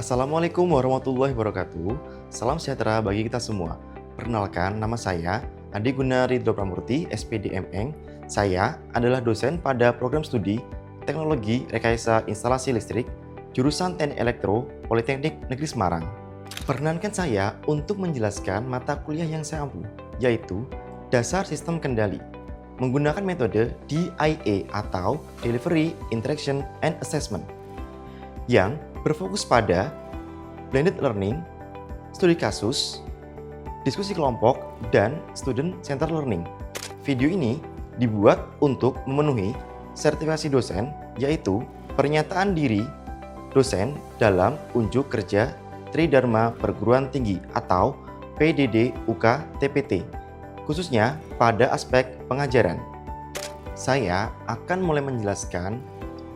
Assalamualaikum warahmatullahi wabarakatuh. Salam sejahtera bagi kita semua. Perkenalkan, nama saya Adi Guna Ridho Pramurti, SPD MM. Saya adalah dosen pada program studi Teknologi Rekayasa Instalasi Listrik, jurusan Teknik Elektro, Politeknik Negeri Semarang. Perkenankan saya untuk menjelaskan mata kuliah yang saya ampu, yaitu Dasar Sistem Kendali, menggunakan metode DIA atau Delivery, Interaction, and Assessment, yang berfokus pada blended learning, studi kasus, diskusi kelompok, dan student-centered learning. Video ini dibuat untuk memenuhi sertifikasi dosen, yaitu pernyataan diri dosen dalam unjuk kerja Tridharma Perguruan Tinggi atau PDD UK TPT, khususnya pada aspek pengajaran. Saya akan mulai menjelaskan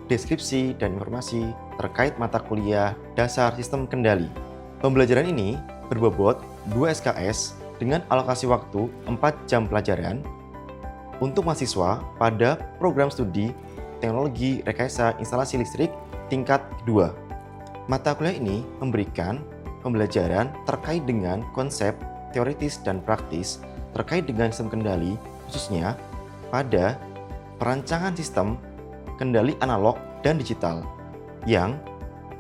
deskripsi dan informasi terkait mata kuliah Dasar Sistem Kendali. Pembelajaran ini berbobot 2 SKS dengan alokasi waktu 4 jam pelajaran untuk mahasiswa pada program studi Teknologi Rekayasa Instalasi Listrik tingkat kedua. Mata kuliah ini memberikan pembelajaran terkait dengan konsep teoritis dan praktis terkait dengan sistem kendali, khususnya pada perancangan sistem kendali analog dan digital, yang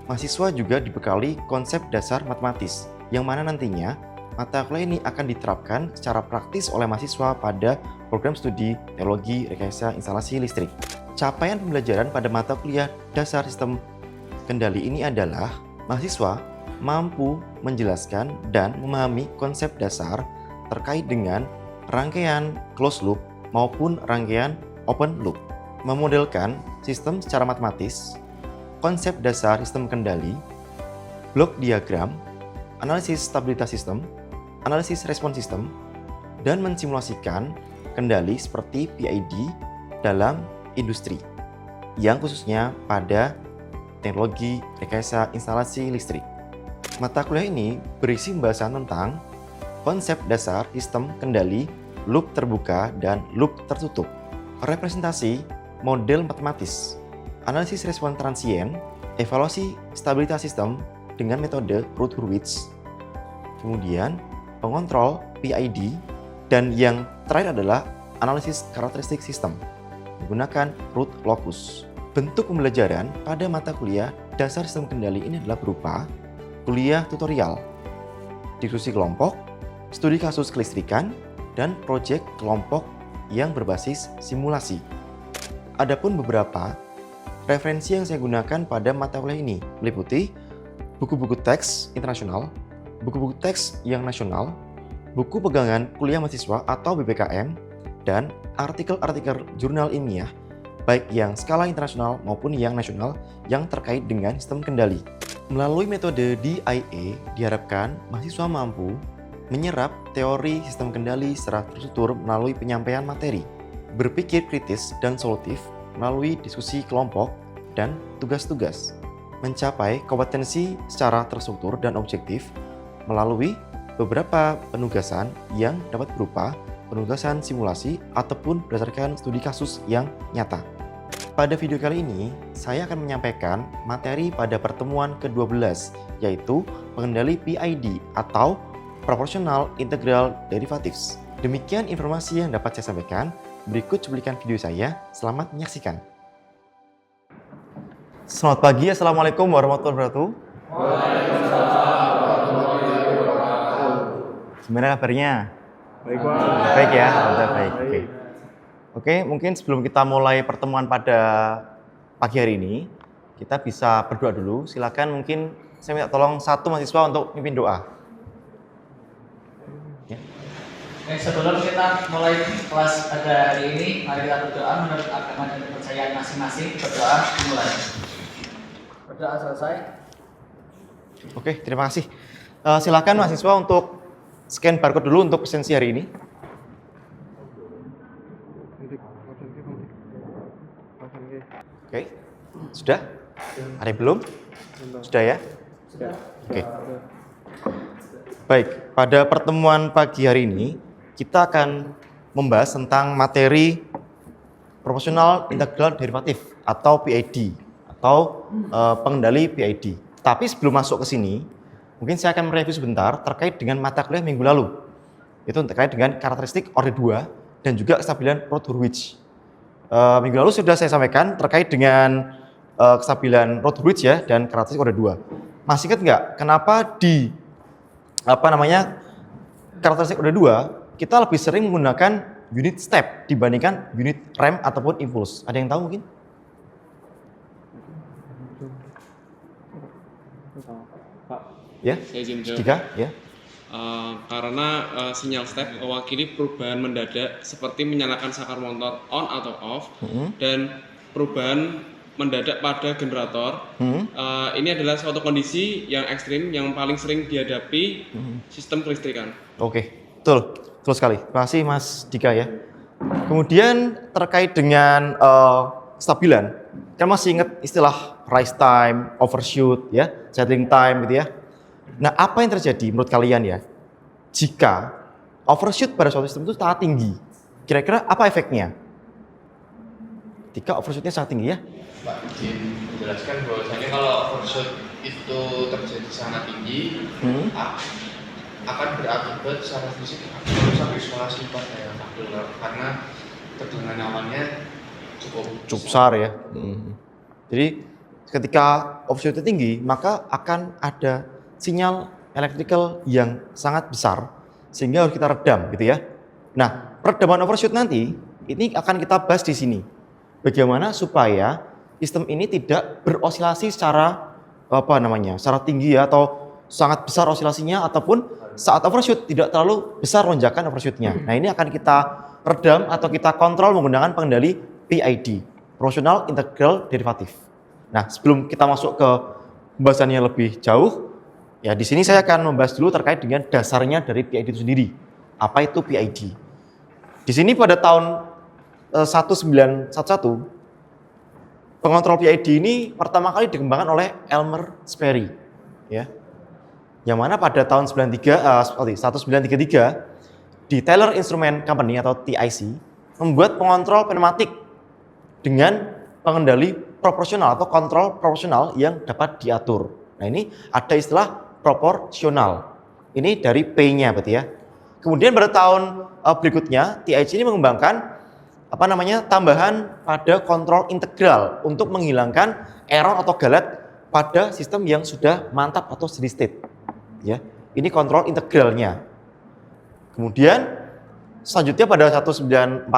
mahasiswa juga dibekali konsep dasar matematis, yang mana nantinya mata kuliah ini akan diterapkan secara praktis oleh mahasiswa pada program studi Teknologi Rekayasa Instalasi Listrik. Capaian pembelajaran pada mata kuliah Dasar Sistem Kendali ini adalah mahasiswa mampu menjelaskan dan memahami konsep dasar terkait dengan rangkaian closed loop maupun rangkaian open loop, memodelkan sistem secara matematis, konsep dasar sistem kendali, blok diagram, analisis stabilitas sistem, analisis respon sistem, dan mensimulasikan kendali seperti PID dalam industri, yang khususnya pada teknologi rekayasa instalasi listrik. Mata kuliah ini berisi pembahasan tentang konsep dasar sistem kendali, loop terbuka dan loop tertutup, representasi model matematis, analisis respon transien, evaluasi stabilitas sistem dengan metode Routh-Hurwitz, kemudian pengontrol PID, dan yang terakhir adalah analisis karakteristik sistem menggunakan Routh-Locus. Bentuk pembelajaran pada mata kuliah Dasar Sistem Kendali ini adalah berupa kuliah tutorial, diskusi kelompok, studi kasus kelistrikan, dan proyek kelompok yang berbasis simulasi. Adapun beberapa referensi yang saya gunakan pada mata kuliah ini meliputi buku-buku teks internasional, buku-buku teks yang nasional, buku pegangan kuliah mahasiswa atau BPKM, dan artikel-artikel jurnal ilmiah baik yang skala internasional maupun yang nasional yang terkait dengan sistem kendali. Melalui metode DIA diharapkan mahasiswa mampu menyerap teori sistem kendali secara terstruktur melalui penyampaian materi, berpikir kritis dan solutif melalui diskusi kelompok dan tugas-tugas, mencapai kompetensi secara terstruktur dan objektif melalui beberapa penugasan yang dapat berupa penugasan simulasi ataupun berdasarkan studi kasus yang nyata. Pada video kali ini, saya akan menyampaikan materi pada pertemuan ke-12, yaitu pengendali PID atau Proportional Integral Derivatives. Demikian informasi yang dapat saya sampaikan. Berikut cuplikan video saya. Selamat menyaksikan. Selamat pagi, Assalamualaikum warahmatullahi wabarakatuh. Waalaikumsalam warahmatullahi wabarakatuh. Gimana kabarnya? Baik, Pak. Baik ya, baik. Oke, mungkin sebelum kita mulai pertemuan pada pagi hari ini, kita bisa berdoa dulu. Silakan, mungkin saya minta tolong satu mahasiswa untuk mimpin doa. Ya. Sebelum kita mulai kelas pada hari ini, mari kita berdoa menurut agama dan kepercayaan masing-masing. Berdoa dimulai. Berdoa selesai. Oke, terima kasih. Silakan mahasiswa untuk scan barcode dulu untuk presensi hari ini. Oke, sudah? Ada yang belum? Sudah ya? Sudah. Oke. Baik, pada pertemuan pagi hari ini kita akan membahas tentang materi Proportional Integral Derivative atau PID atau pengendali PID. Tapi sebelum masuk ke sini, mungkin saya akan mereview sebentar terkait dengan mata kuliah minggu lalu. Itu terkait dengan karakteristik orde 2 dan juga kestabilan Roth-Hurwitz. Minggu lalu sudah saya sampaikan terkait dengan kestabilan Roth-Hurwitz ya dan karakteristik orde 2. Masih ingat nggak kenapa di karakteristik orde 2 kita lebih sering menggunakan unit step dibandingkan unit rem ataupun impuls? Ada yang tahu mungkin? Ya, Saya izin jawab. Dika, ya. Karena sinyal step mewakili perubahan mendadak seperti menyalakan saklar motor on atau off dan perubahan mendadak pada generator. Ini adalah suatu kondisi yang ekstrim yang paling sering dihadapi sistem kelistrikan. Oke, betul sekali. Terima kasih Mas Dika ya. Kemudian terkait dengan kestabilan, kan masih ingat istilah rise time, overshoot ya, settling time gitu ya. Nah, apa yang terjadi menurut kalian ya jika overshoot pada suatu sistem itu sangat tinggi? Kira-kira apa efeknya? Jika overshootnya sangat tinggi ya? Pak izin menjelaskan bahwasanya kalau overshoot itu terjadi sangat tinggi akan berakibat secara fisik merusak isolasi pada kabel karena tegangan awannya cukup besar ya. Jadi ketika overshootnya tinggi maka akan ada sinyal elektrikal yang sangat besar sehingga harus kita redam gitu ya. Nah, peredaman overshoot nanti ini akan kita bahas di sini. Bagaimana supaya sistem ini tidak berosilasi secara secara tinggi ya, atau sangat besar osilasinya ataupun saat overshoot tidak terlalu besar lonjakan overshootnya. Nah, ini akan kita redam atau kita kontrol menggunakan pengendali PID, Proportional Integral Derivative. Nah, sebelum kita masuk ke pembahasannya lebih jauh, ya, di sini saya akan membahas dulu terkait dengan dasarnya dari PID itu sendiri. Apa itu PID? Di sini pada tahun 1911, pengontrol PID ini pertama kali dikembangkan oleh Elmer Sperry, ya. Yang mana pada tahun 1933 di Taylor Instrument Company atau TIC membuat pengontrol pneumatik dengan pengendali proporsional atau kontrol proporsional yang dapat diatur. Nah, ini ada istilah proporsional. Ini dari P-nya berarti ya. Kemudian pada tahun berikutnya TIC ini mengembangkan tambahan pada kontrol integral untuk menghilangkan error atau galat pada sistem yang sudah mantap atau steady state. Ya, ini kontrol integralnya. Kemudian selanjutnya pada 1940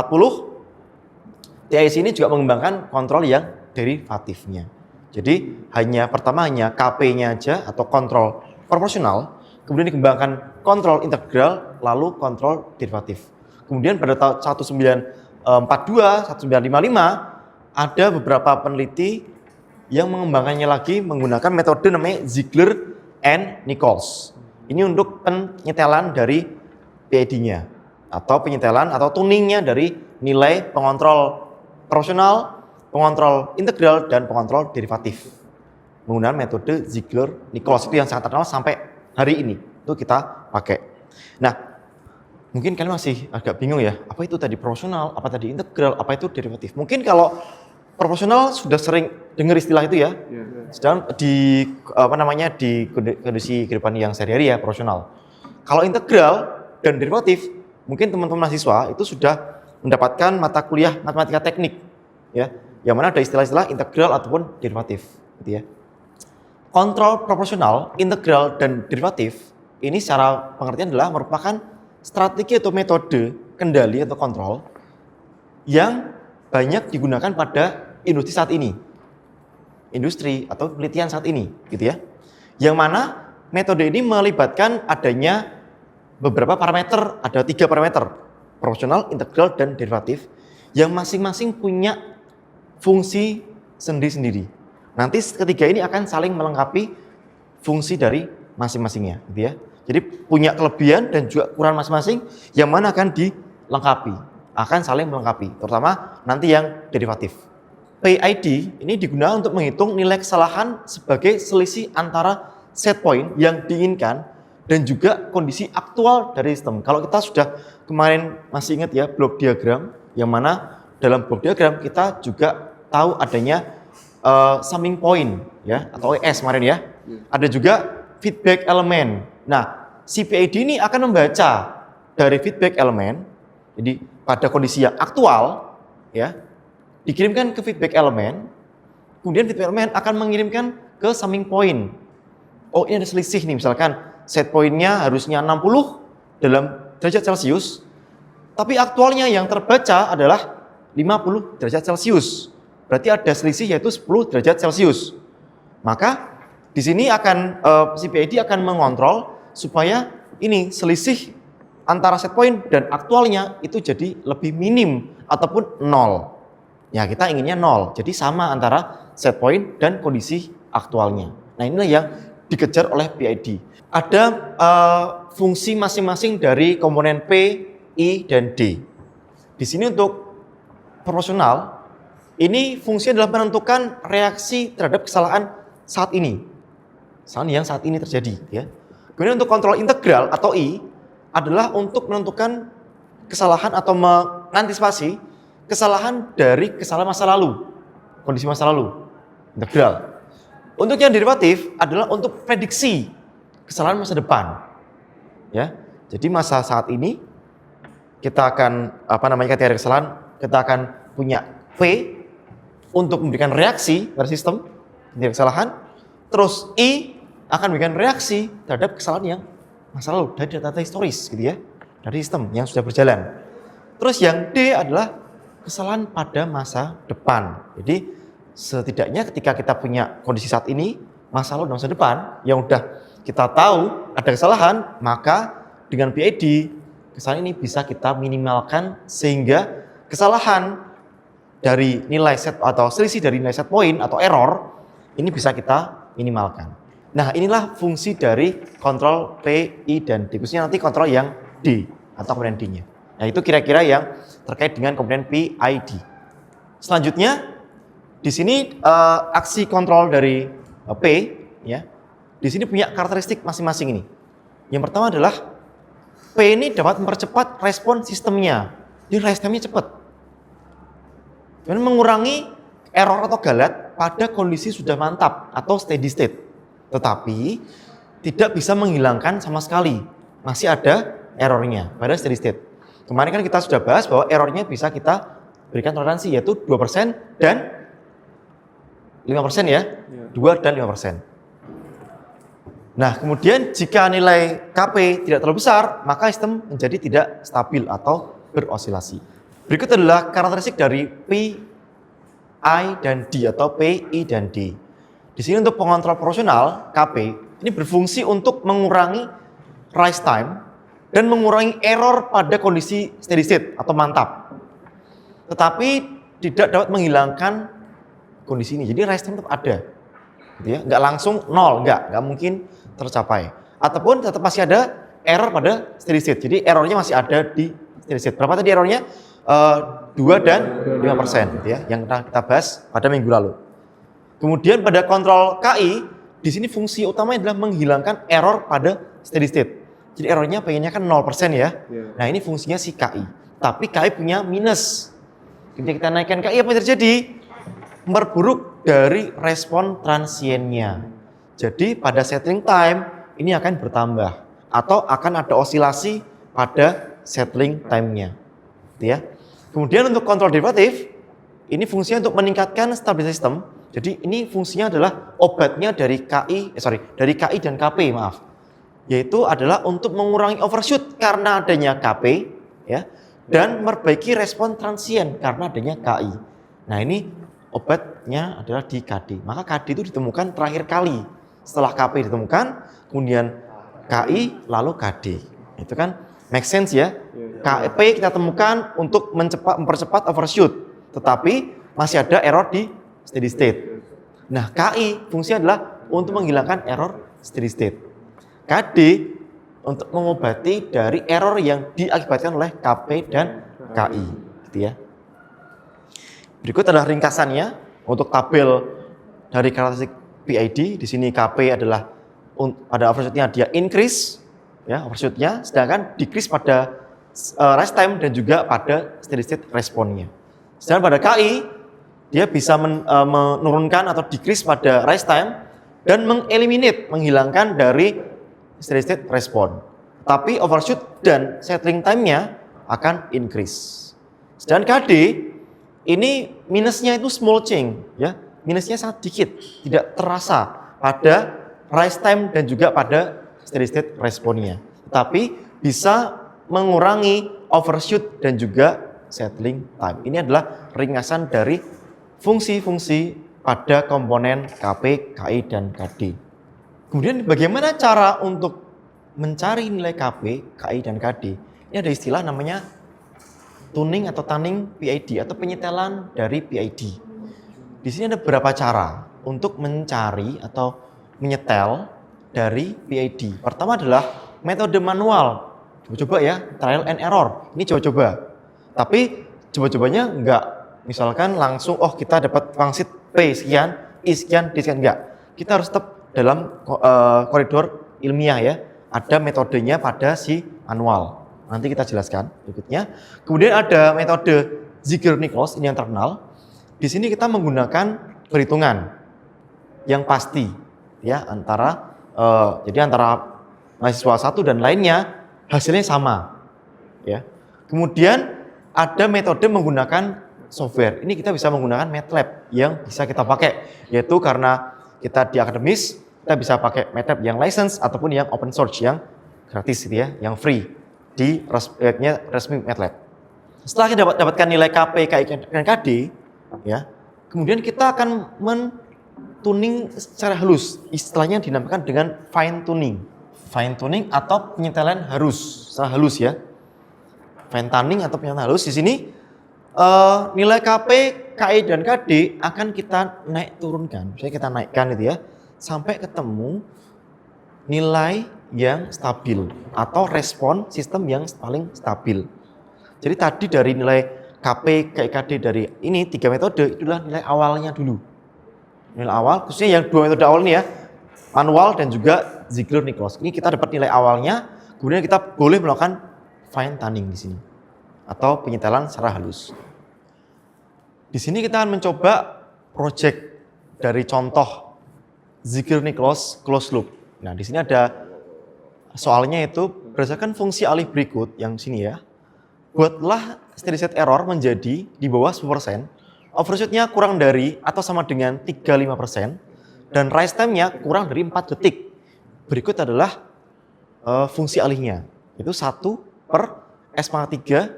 TIC ini juga mengembangkan kontrol yang derivatifnya. Jadi pertama hanya KP-nya aja atau kontrol proporsional, kemudian dikembangkan kontrol integral, lalu kontrol derivatif. Kemudian pada tahun 1942, 1955 ada beberapa peneliti yang mengembangkannya lagi menggunakan metode namanya Ziegler and Nichols. Ini untuk penyetelan dari PID-nya atau penyetelan atau tuningnya dari nilai pengontrol proporsional, pengontrol integral, dan pengontrol derivatif menggunakan metode Ziegler-Nichols. Itu yang sangat terkenal sampai hari ini itu kita pakai. Nah, mungkin kalian masih agak bingung ya, apa itu tadi proporsional, apa tadi integral, apa itu derivatif. Mungkin kalau proporsional sudah sering dengar istilah itu ya. Sedang di di kondisi kehidupan yang sehari-hari ya, proporsional. Kalau integral dan derivatif, mungkin teman-teman mahasiswa itu sudah mendapatkan mata kuliah matematika teknik ya, yang mana ada istilah-istilah integral ataupun derivatif gitu ya. Kontrol proporsional, integral, dan derivatif ini secara pengertian adalah merupakan strategi atau metode kendali atau kontrol yang banyak digunakan pada industri saat ini. Industri atau penelitian saat ini gitu ya. Yang mana metode ini melibatkan adanya beberapa parameter, ada 3 parameter, proporsional, integral, dan derivatif, yang masing-masing punya fungsi sendiri-sendiri. Nanti ketiga ini akan saling melengkapi fungsi dari masing-masingnya gitu ya. Jadi punya kelebihan dan juga kekurangan masing-masing yang mana akan dilengkapi, akan saling melengkapi, terutama nanti yang derivatif. PID ini digunakan untuk menghitung nilai kesalahan sebagai selisih antara set point yang diinginkan dan juga kondisi aktual dari sistem. Kalau kita sudah kemarin masih ingat ya blok diagram, yang mana dalam blok diagram kita juga tahu adanya summing point ya atau ES kemarin ya. Ada juga feedback elemen. Nah, si PID ini akan membaca dari feedback elemen. Jadi pada kondisi yang aktual ya dikirimkan ke feedback elemen. Kemudian feedback elemen akan mengirimkan ke summing point. Oh, ini ada selisih nih, misalkan set point-nya harusnya 60 dalam derajat Celcius, tapi aktualnya yang terbaca adalah 50 derajat Celcius. Berarti ada selisih yaitu 10 derajat Celcius. Maka di sini akan si PID akan mengontrol supaya ini selisih antara set point dan aktualnya itu jadi lebih minim ataupun 0. Ya, kita inginnya 0. Jadi sama antara set point dan kondisi aktualnya. Nah, inilah yang dikejar oleh PID. Ada fungsi masing-masing dari komponen P, I, dan D. Di sini untuk proporsional, ini fungsinya adalah menentukan reaksi terhadap kesalahan saat ini. Kesalahan yang saat ini terjadi. Ya. Kemudian untuk kontrol integral atau I, adalah untuk menentukan kesalahan atau mengantisipasi kesalahan dari kesalahan masa lalu. Kondisi masa lalu. Integral. Untuk yang derivatif adalah untuk prediksi kesalahan masa depan. Ya. Jadi masa saat ini kita akan ketika ada kesalahan, kita akan punya P untuk memberikan reaksi pada sistem dari kesalahan. Terus I akan memberikan reaksi terhadap kesalahan yang masa lalu dari data historis gitu ya. Dari sistem yang sudah berjalan. Terus yang D adalah kesalahan pada masa depan. Jadi setidaknya ketika kita punya kondisi saat ini, masa lalu dan masa depan yang udah kita tahu ada kesalahan, maka dengan PID kesalahan ini bisa kita minimalkan sehingga kesalahan dari nilai set atau selisih dari nilai set point atau error ini bisa kita minimalkan. Nah, inilah fungsi dari kontrol P, I, dan D. Khususnya nanti kontrol yang D atau komponen D-nya. Nah, itu kira-kira yang terkait dengan komponen PID. Selanjutnya di sini aksi kontrol dari P ya. Di sini punya karakteristik masing-masing ini. Yang pertama adalah P ini dapat mempercepat respon sistemnya. Jadi responnya cepat. Dan mengurangi error atau galat pada kondisi sudah mantap atau steady state. Tetapi tidak bisa menghilangkan sama sekali. Masih ada errornya pada steady state. Kemarin kan kita sudah bahas bahwa errornya bisa kita berikan toleransi yaitu 2% dan 5% ya, 2 dan 5%. Nah, kemudian jika nilai KP tidak terlalu besar, maka sistem menjadi tidak stabil atau berosilasi. Berikut adalah karakteristik dari P, I, dan D atau P, I, dan D. Di sini untuk pengontrol proporsional, KP, ini berfungsi untuk mengurangi rise time dan mengurangi error pada kondisi steady state atau mantap. Tetapi tidak dapat menghilangkan kondisi ini. Jadi rise time tetap ada. Gitu ya. Nggak langsung nol, nggak mungkin tercapai. Ataupun tetap masih ada error pada steady state. Jadi errornya masih ada di steady state. Berapa tadi errornya? 2 dan 5% gitu ya, yang kita bahas pada minggu lalu. Kemudian pada kontrol KI, di sini fungsi utamanya adalah menghilangkan error pada steady state. Jadi errornya pengennya kan 0% ya. Nah, ini fungsinya si KI. Tapi KI punya minus. Ketika kita naikkan KI, apa yang terjadi? Memperburuk dari respon transiennya. Jadi pada settling time ini akan bertambah atau akan ada osilasi pada settling time-nya. Gitu ya. Kemudian untuk kontrol derivatif, ini fungsinya untuk meningkatkan stabilitas sistem. Jadi ini fungsinya adalah obatnya dari dari KI dan KP, maaf. Yaitu adalah untuk mengurangi overshoot karena adanya KP ya, dan memperbaiki respon transien karena adanya KI. Nah, ini obatnya adalah di KD. Maka KD itu ditemukan terakhir kali. Setelah KP ditemukan, kemudian KI, lalu KD. Itu kan make sense ya. KP kita temukan untuk mempercepat overshoot. Tetapi masih ada error di steady state. Nah, KI fungsinya adalah untuk menghilangkan error steady state. KD untuk mengobati dari error yang diakibatkan oleh KP dan KI. Gitu ya. Berikut adalah ringkasannya untuk tabel dari karakteristik PID. Di sini KP adalah pada overshoot-nya dia increase ya, overshoot-nya, sedangkan decrease pada rise time dan juga pada steady state responnya. Sedangkan pada KI dia bisa menurunkan atau decrease pada rise time dan mengeliminate, menghilangkan dari steady state respon. Tapi overshoot dan settling time-nya akan increase. Dan KD ini minusnya itu small change, ya. Minusnya sangat dikit, tidak terasa pada rise time dan juga pada steady state responnya. Tapi bisa mengurangi overshoot dan juga settling time. Ini adalah ringkasan dari fungsi-fungsi pada komponen KP, KI, dan KD. Kemudian bagaimana cara untuk mencari nilai KP, KI, dan KD? Ini ada istilah namanya tuning atau tuning PID atau penyetelan dari PID. Di sini ada beberapa cara untuk mencari atau menyetel dari PID. Pertama adalah metode manual. Coba-coba ya, trial and error. Ini coba-coba. Tapi coba-cobanya enggak misalkan langsung kita dapat pangsit P sekian, I sekian, D sekian, enggak. Kita harus tetap dalam koridor ilmiah ya. Ada metodenya pada si manual. Nanti kita jelaskan berikutnya. Kemudian ada metode Ziegler-Nichols, ini yang terkenal. Di sini kita menggunakan perhitungan yang pasti ya antara mahasiswa satu dan lainnya hasilnya sama ya. Kemudian ada metode menggunakan software. Ini kita bisa menggunakan MATLAB yang bisa kita pakai, yaitu karena kita di akademis, kita bisa pakai MATLAB yang license ataupun yang open source yang gratis gitu ya, yang free di website resmi MATLAB. Setelah kita dapatkan nilai KP, KI, dan KD, ya, kemudian kita akan men-tuning secara halus. Istilahnya dinamakan dengan fine tuning. Fine tuning atau penyetelan harus, secara halus ya. Fine tuning atau penyetelan halus di sini nilai KP, KI, dan KD akan kita naik turunkan. Misalnya kita naikkan itu ya sampai ketemu nilai yang stabil atau respon sistem yang paling stabil. Jadi tadi dari nilai KP, KI, KD dari ini 3 metode itulah nilai awalnya dulu. Nilai awal khususnya yang 2 metode awal ini ya, manual dan juga Ziegler-Nichols. Ini kita dapat nilai awalnya, kemudian kita boleh melakukan fine tuning di sini atau penyetelan secara halus. Di sini kita akan mencoba project dari contoh Ziegler-Nichols closed loop. Nah, di sini ada soalnya itu berdasarkan fungsi alih berikut yang sini ya. Buatlah steady state error menjadi di bawah 10%, overshoot-nya kurang dari atau sama dengan 35%, dan rise time-nya kurang dari 4 detik. Berikut adalah fungsi alihnya, yaitu 1 per S pangkat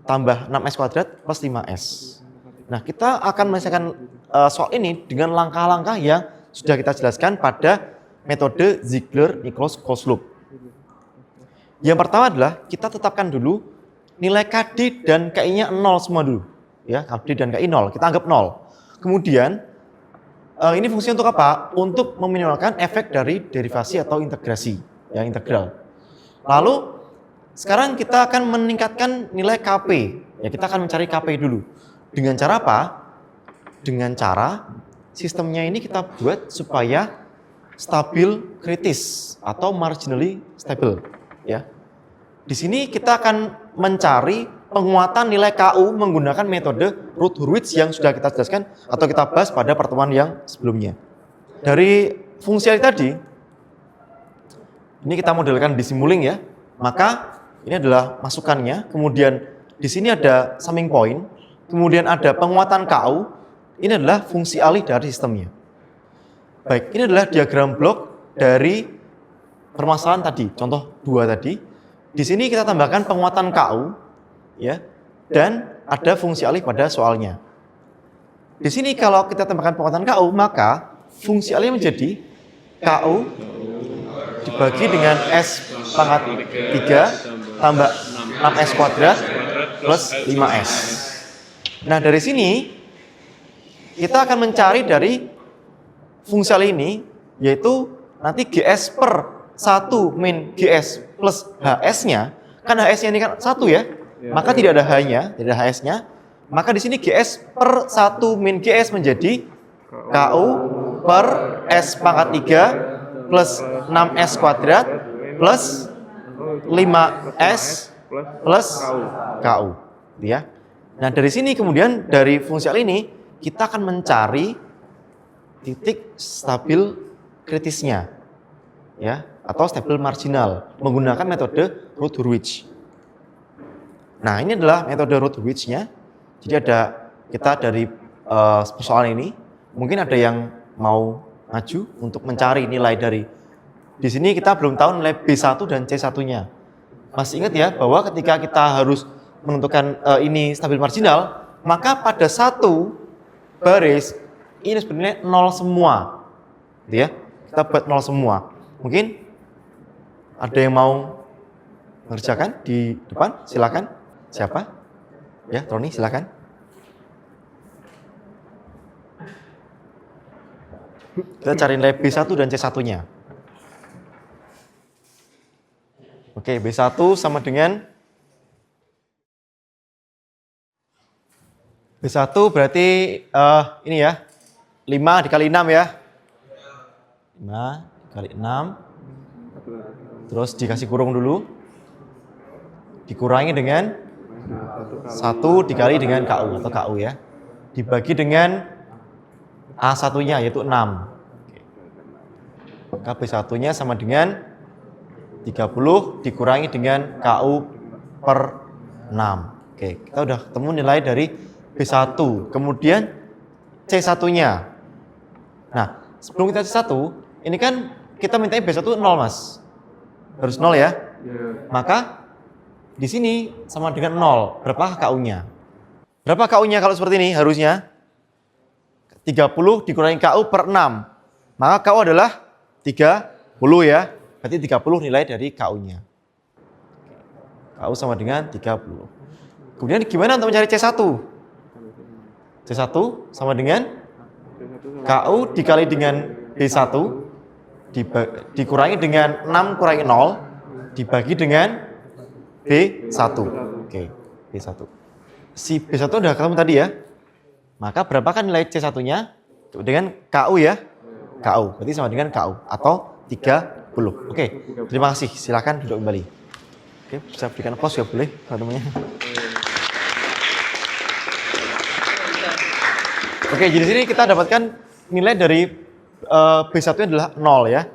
3 tambah 6S kuadrat plus 5S. Nah, kita akan menyelesaikan soal ini dengan langkah-langkah yang sudah kita jelaskan pada metode Ziegler-Nichols closed loop. Yang pertama adalah kita tetapkan dulu nilai KD dan KI-nya 0 semua dulu. Ya, KD dan KI 0, kita anggap 0. Kemudian ini fungsi untuk apa? Untuk meminimalkan efek dari derivasi atau integrasi, ya, integral. Lalu sekarang kita akan meningkatkan nilai KP. Ya, kita akan mencari KP dulu. Dengan cara apa? Dengan cara sistemnya ini kita buat supaya stabil kritis atau marginally stable, ya. Di sini kita akan mencari penguatan nilai KU menggunakan metode Routh-Hurwitz yang sudah kita jelaskan atau kita bahas pada pertemuan yang sebelumnya. Dari fungsi tadi, ini kita modelkan di Simulink ya. Maka ini adalah masukannya. Kemudian di sini ada summing point. Kemudian ada penguatan KU. Ini adalah fungsi alih dari sistemnya. Baik, ini adalah diagram blok dari permasalahan tadi, contoh 2 tadi. Di sini kita tambahkan penguatan KU, ya, dan ada fungsi alih pada soalnya. Di sini kalau kita tambahkan penguatan KU, maka fungsi alih menjadi KU dibagi dengan S pangkat 3 tambah 6S kuadrat plus 5S. Nah, dari sini kita akan mencari dari fungsi alih ini, yaitu nanti GS per 1 min GS plus HS-nya, kan HS-nya ini kan 1 ya, maka tidak ada H-nya, tidak ada HS-nya, maka di sini GS per 1 min GS menjadi KU per S pangkat 3 plus 6S kuadrat plus 5S plus KU, ya. Nah, dari sini kemudian dari fungsi alih ini kita akan mencari titik stabil kritisnya, ya, atau stabil marginal menggunakan metode Root-Hurwitz. Nah, ini adalah metode Root-Hurwitz-nya. Jadi ada kita dari persoalan ini, mungkin ada yang mau maju untuk mencari nilai dari di sini kita belum tahu nilai B1 dan C1-nya. Masih ingat ya bahwa ketika kita harus menentukan ini stabil marginal, maka pada satu baris ini sebenarnya 0 semua. Gitu ya. Kita buat 0 semua. Mungkin ada yang mau mengerjakan di depan? Silakan. Siapa? Ya, Roni, silakan. Kita cari nilai B1 dan C1-nya. Oke, B1 sama dengan B1 berarti ini ya, 5 dikali 6 ya. 5 dikali 6. Terus dikasih kurung dulu. Dikurangi dengan 1 dikali dengan KU atau KU ya. Dibagi dengan A1-nya yaitu 6. Maka B1-nya sama dengan 30 dikurangi dengan KU per 6. Oke, kita udah ketemu nilai dari B1. Kemudian C1-nya. Nah, sebelum kita C1, ini kan kita mintanya B1 0, Mas. Harus 0 ya. Maka di sini sama dengan 0. Berapa KU-nya? Berapa KU-nya kalau seperti ini? Harusnya 30 dikurangi KU per 6. Maka KU adalah 30 ya. Berarti 30 nilai dari KU-nya. KU sama dengan 30. Kemudian gimana untuk mencari C1? C1 sama dengan KU dikali dengan B1 dikurangi dengan 6 kurangi 0 dibagi dengan B1. Oke, B1. Si B1 udah ketemu tadi ya. Maka berapakah nilai C1-nya? Dengan KU ya. KU, berarti sama dengan KU atau 30. Oke, terima kasih. Silakan duduk kembali. Oke, bisa berikan aplaus ya boleh teman-temannya. Oke, jadi di sini kita dapatkan nilai dari B1 adalah 0 ya.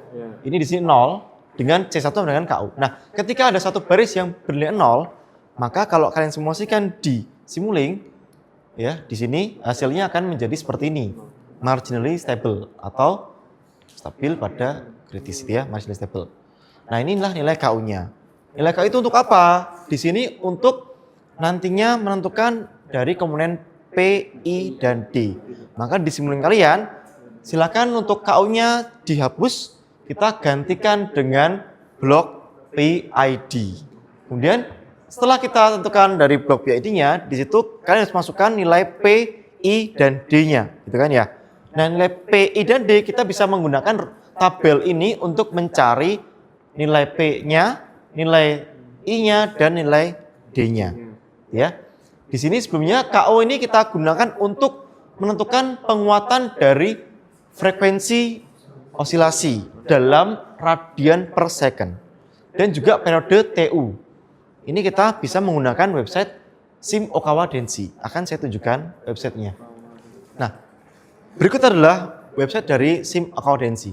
Ini di sini 0 dengan C1 dengan KU. Nah, ketika ada satu baris yang bernilai 0, maka kalau kalian simulasikan di Simulink, ya, di sini hasilnya akan menjadi seperti ini. Marginally stable atau stabil pada kritis ya, marginally stable. Nah, inilah nilai KU-nya. Nilai KU itu untuk apa? Di sini untuk nantinya menentukan dari komponen P, I, dan D. Maka di Simulink kalian, silakan untuk KU-nya dihapus, kita gantikan dengan blok PID. Kemudian setelah kita tentukan dari blok PID-nya, di situ kalian harus masukkan nilai P, I, dan D-nya, gitu kan ya. Nah, nilai P, I, dan D kita bisa menggunakan tabel ini untuk mencari nilai P-nya, nilai I-nya, dan nilai D-nya. Ya. Di sini sebelumnya KO ini kita gunakan untuk menentukan penguatan dari frekuensi osilasi dalam radian per second dan juga periode TU. Ini kita bisa menggunakan website SIM Okawa Densi. Akan saya tunjukkan websitenya. Nah, berikut adalah website dari SIM Okawa Densi.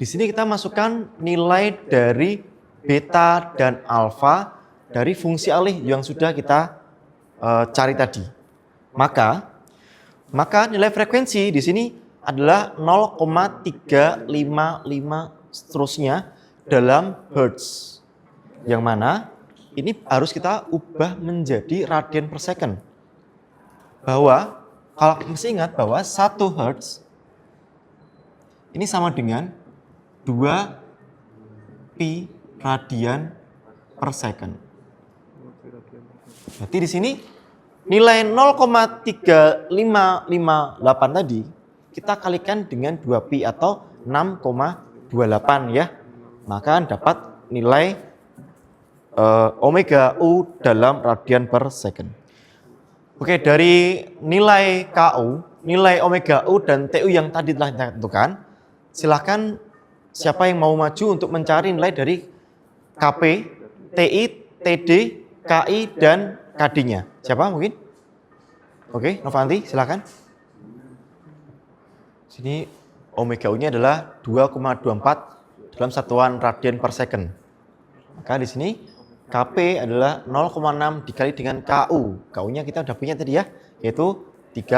Di sini kita masukkan nilai dari beta dan alfa dari fungsi alih yang sudah kita cari tadi. Maka nilai frekuensi di sini adalah 0,355 seterusnya dalam hertz. Yang mana ini harus kita ubah menjadi radian per second. Bahwa kalau masih ingat bahwa 1 hertz ini sama dengan 2 pi radian per second. Berarti di sini nilai 0,3558 tadi kita kalikan dengan 2 pi atau 6,28 ya. Maka dapat nilai omega U dalam radian per second. Oke, dari nilai KU, nilai omega U dan TU yang tadi telah kita tentukan, silahkan siapa yang mau maju untuk mencari nilai dari KP, TI, TD, KI, dan KD-nya. Siapa mungkin? Oke, Novanti, silakan. Sini omega U-nya adalah 2,24 dalam satuan radian per second. Maka di sini Kp adalah 0,6 dikali dengan Ku. Ku-nya kita udah punya tadi ya, yaitu 30.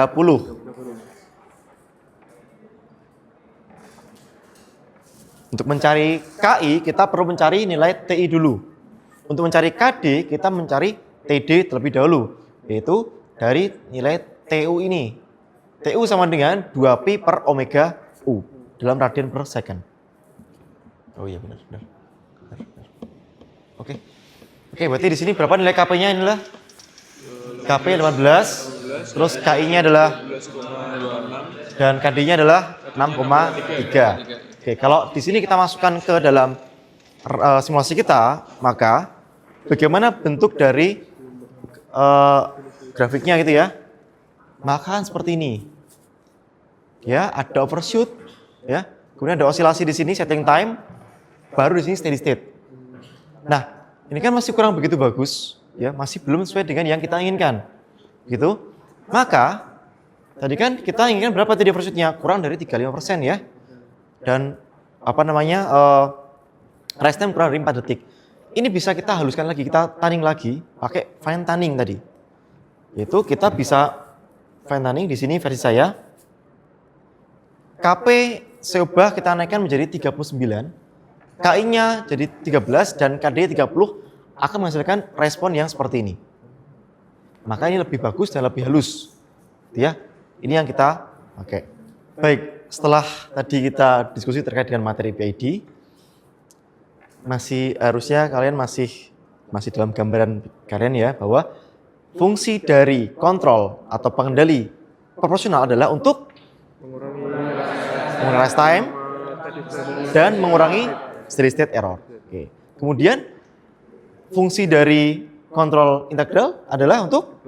Untuk mencari Ki, kita perlu mencari nilai Ti dulu. Untuk mencari Kd, kita mencari Td terlebih dahulu, yaitu dari nilai Tu ini. Tu sama dengan 2pi per omega U dalam radian per second. Oh iya benar. Oke, berarti di sini berapa nilai Kp-nya inilah? Kp 15, terus Ki-nya adalah dan Kd-nya adalah 6,3. Oke, kalau di sini kita masukkan ke dalam simulasi kita, maka bagaimana bentuk dari grafiknya gitu ya? Maka seperti ini. Ya, ada overshoot, ya. Kemudian ada osilasi di sini setting time, baru di sini steady state. Nah, ini kan masih kurang begitu bagus, ya, masih belum sesuai dengan yang kita inginkan. Gitu. Maka tadi kan kita inginkan berapa tadi overshootnya? Kurang dari 35% ya. Dan rise time kurang dari 4 detik. Ini bisa kita haluskan lagi, kita tanning lagi pakai fine tuning tadi. Yaitu kita bisa fine tuning di sini versi saya. Kp saya ubah kita naikkan menjadi 39. Ki-nya jadi 13 dan Kd 30 akan menghasilkan respon yang seperti ini. Maka ini lebih bagus dan lebih halus. Ya. Ini yang kita pakai. Baik, setelah tadi kita diskusi terkait dengan materi PID, harusnya kalian masih dalam gambaran kalian ya, bahwa fungsi dari kontrol atau pengendali proporsional adalah untuk mengurangi rise time dan mengurangi steady state error. Oke. Kemudian fungsi dari kontrol integral adalah untuk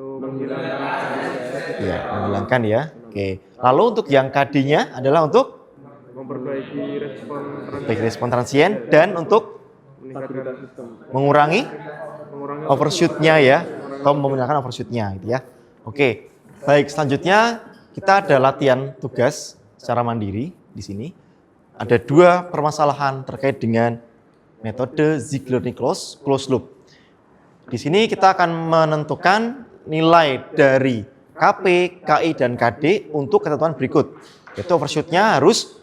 menghilangkan ya. Oke. Lalu untuk yang KD-nya adalah untuk memperbaiki respon transien dan untuk mengurangi overshoot-nya ya, atau memudahkan overshoot-nya gitu ya. Oke. Baik, selanjutnya kita ada latihan tugas secara mandiri di sini. Ada 2 permasalahan terkait dengan metode Ziegler-Nichols closed loop. Di sini kita akan menentukan nilai dari Kp, Ki, dan Kd untuk ketentuan berikut. Yaitu overshoot-nya harus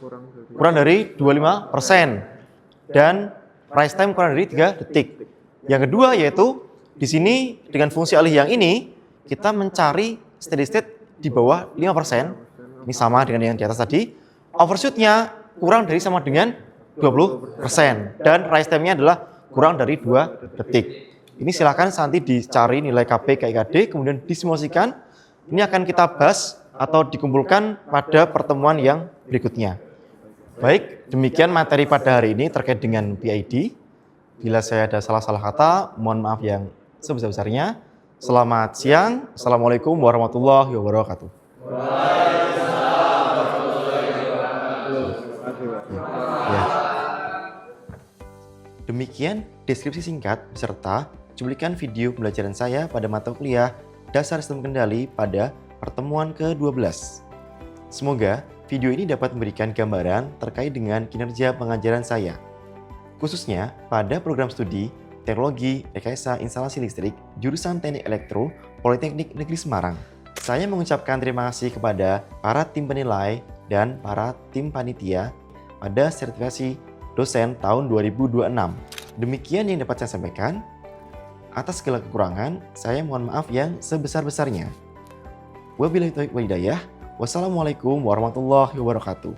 kurang dari 25% dan rise time kurang dari 3 detik. Yang kedua yaitu di sini dengan fungsi alih yang ini kita mencari steady state di bawah 5%. Ini sama dengan yang di atas tadi. Overshoot-nya kurang dari sama dengan 20% dan rise time-nya adalah kurang dari 2 detik. Ini silakan nanti dicari nilai Kp, Ki, Kd, kemudian disimulasikan. Ini akan kita bahas atau dikumpulkan pada pertemuan yang berikutnya. Baik, demikian materi pada hari ini terkait dengan PID. Bila saya ada salah-salah kata, mohon maaf yang sebesar-besarnya. Selamat siang. Assalamualaikum warahmatullahi wabarakatuh. Ya. Demikian deskripsi singkat beserta cuplikan video pembelajaran saya pada mata kuliah Dasar Sistem Kendali pada pertemuan ke-12. Semoga video ini dapat memberikan gambaran terkait dengan kinerja pengajaran saya, khususnya pada program studi Teknologi Rekayasa Instalasi Listrik jurusan Teknik Elektro Politeknik Negeri Semarang. Saya mengucapkan terima kasih kepada para tim penilai dan para tim panitia pada sertifikasi dosen tahun 2026. Demikian yang dapat saya sampaikan. Atas segala kekurangan, saya mohon maaf yang sebesar-besarnya. Wabillahi taufiq wal hidayah. Wassalamualaikum warahmatullahi wabarakatuh.